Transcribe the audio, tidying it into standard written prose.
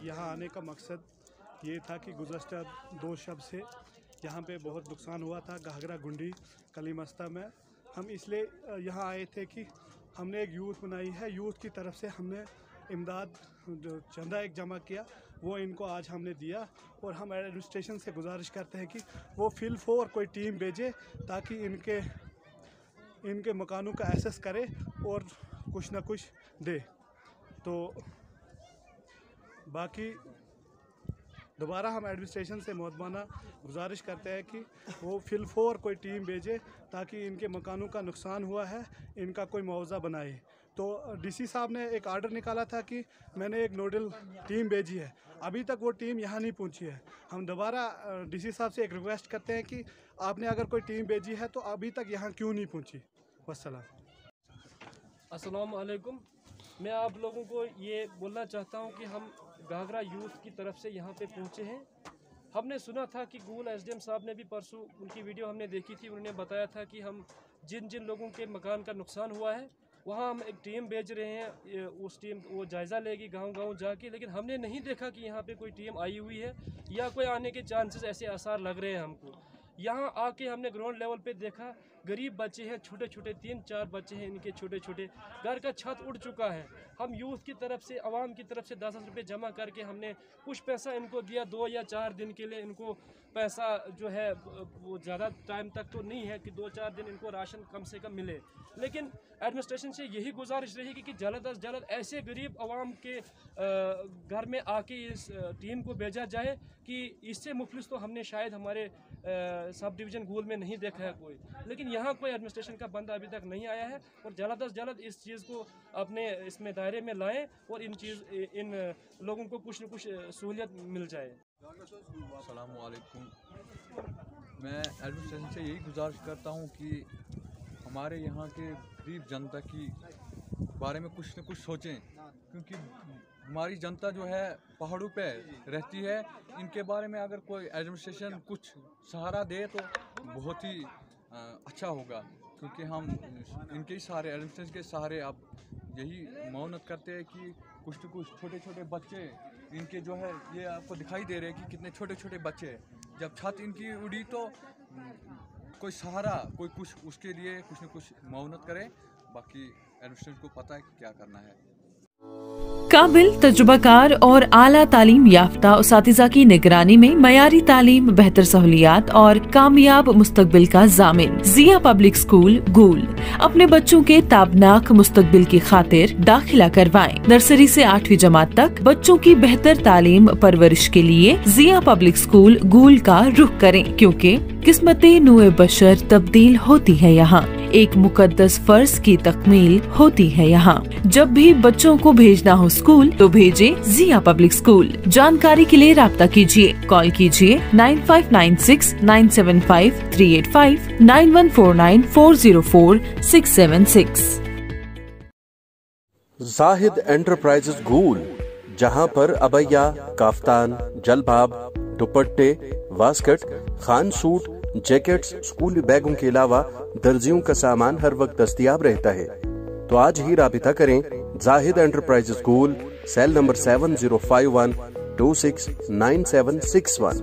यहाँ आने का मकसद ये था कि गुज़श्ता 2 शब से यहाँ पे बहुत नुकसान हुआ था घाघरा गुंडी कलीमस्ता में। हम इसलिए यहाँ आए थे कि हमने एक यूथ बनाई है, यूथ की तरफ से हमने इमदाद जो चंदा एक जमा किया वो इनको आज हमने दिया। और हम एडमिनिस्ट्रेशन से गुजारिश करते हैं कि वो फिल 4 कोई टीम भेजे ताकि इनके मकानों का एसेस करे और कुछ ना कुछ दे। तो बाकी दोबारा हम एडमिनिस्ट्रेशन से मुअद्दबाना गुजारिश करते हैं कि वो फिल 4 कोई टीम भेजे ताकि इनके मकानों का नुकसान हुआ है इनका कोई मुआवजा बनाए। तो डीसी साहब ने एक आर्डर निकाला था कि मैंने एक नोडल टीम भेजी है, अभी तक वो टीम यहाँ नहीं पहुँची है। हम दोबारा डीसी साहब से एक रिक्वेस्ट करते हैं कि आपने अगर कोई टीम भेजी है तो अभी तक यहाँ क्यों नहीं पहुँची। वस्सलाम। अस्सलाम वालेकुम। मैं आप लोगों को ये बोलना चाहता हूँ कि हम घाघरा यूथ की तरफ से यहाँ पे पहुँचे हैं। हमने सुना था कि गूल एसडीएम साहब ने भी परसों उनकी वीडियो हमने देखी थी, उन्होंने बताया था कि हम जिन लोगों के मकान का नुकसान हुआ है वहाँ हम एक टीम भेज रहे हैं, उस टीम वो जायज़ा लेगी गांव-गांव जाके। लेकिन हमने नहीं देखा कि यहाँ पे कोई टीम आई हुई है या कोई आने के चांसेस ऐसे आसार लग रहे हैं हमको। यहाँ आके हमने ग्राउंड लेवल पे देखा, गरीब बच्चे हैं, छोटे छोटे 3-4 बच्चे हैं, इनके छोटे छोटे घर का छत उड़ चुका है। हम यूथ की तरफ से, आवाम की तरफ से 10 रुपये जमा करके हमने कुछ पैसा इनको दिया 2 या 4 दिन के लिए। इनको पैसा जो है वो ज़्यादा टाइम तक तो नहीं है कि 2-4 दिन इनको राशन कम से कम मिले। लेकिन एडमिनिस्ट्रेशन से यही गुजारिश रहेगी कि जल्द अज जल्द ऐसे गरीब आवाम के घर में आके इस टीम को भेजा जाए कि इससे मुफलिस तो हमने शायद हमारे सब डिवीज़न गूल में नहीं देखा है कोई। लेकिन यहाँ कोई एडमिनिस्ट्रेशन का बंदा अभी तक नहीं आया है और जल्द अज जल्द इस चीज़ को अपने इसमें दायरे में लाएं और इन लोगों को कुछ न कुछ सहूलियत मिल जाए। अस्सलाम वालेकुम। मैं एडमिनिस्ट्रेशन से यही गुजारिश करता हूँ कि हमारे यहाँ के गरीब जनता की बारे में कुछ न कुछ सोचें, क्योंकि हमारी जनता जो है पहाड़ों पे रहती है। इनके बारे में अगर कोई एडमिनिस्ट्रेशन कुछ सहारा दे तो बहुत ही अच्छा होगा, क्योंकि हम इनके ही सहारे, एडमिनिस्ट्रेशन के सहारे अब यही मौनत करते हैं कि कुछ न कुछ छोटे छोटे बच्चे इनके जो है, ये आपको दिखाई दे रहे हैं कि कितने छोटे छोटे बच्चे हैं। जब छत इनकी उड़ी तो कोई सहारा, कोई कुछ उसके लिए कुछ न कुछ मौनत करे। बाकी एडमिनिस्ट्रेशन को पता है कि क्या करना है। काबिल, तजुर्बाकार और आला तालीम याफ्ता उसातिज़ा की निगरानी में मयारी तालीम, बेहतर सहूलियात और कामयाब मुस्तकबिल का जामिन जिया पब्लिक स्कूल गूल। अपने बच्चों के ताबनाक मुस्तकबिल की खातिर दाखिला करवाएं। नर्सरी से 8वीं जमात तक बच्चों की बेहतर तालीम परवरिश के लिए जिया पब्लिक स्कूल गूल का रुख करें, क्योंकि किस्मतें नूए बशर तब्दील होती है यहाँ। एक मुकद्दस फर्ज की तकमील होती है यहाँ। जब भी बच्चों को भेजना हो स्कूल तो भेजे जिया पब्लिक स्कूल। जानकारी के लिए राब्ता कीजिए, कॉल कीजिए 9596 975 385 9149 404 676। जाहिद एंटरप्राइजेज गूल, जहां पर अबैया, काफ्तान, जलबाब, दुपट्टे, वास्कट, खान सूट, जैकेट्स, स्कूली बैगों के अलावा दर्जियों का सामान हर वक्त दस्तयाब रहता है। तो आज ही राबिता करें जाहिद एंटरप्राइजेज गूल, सेल नंबर 7051 269761।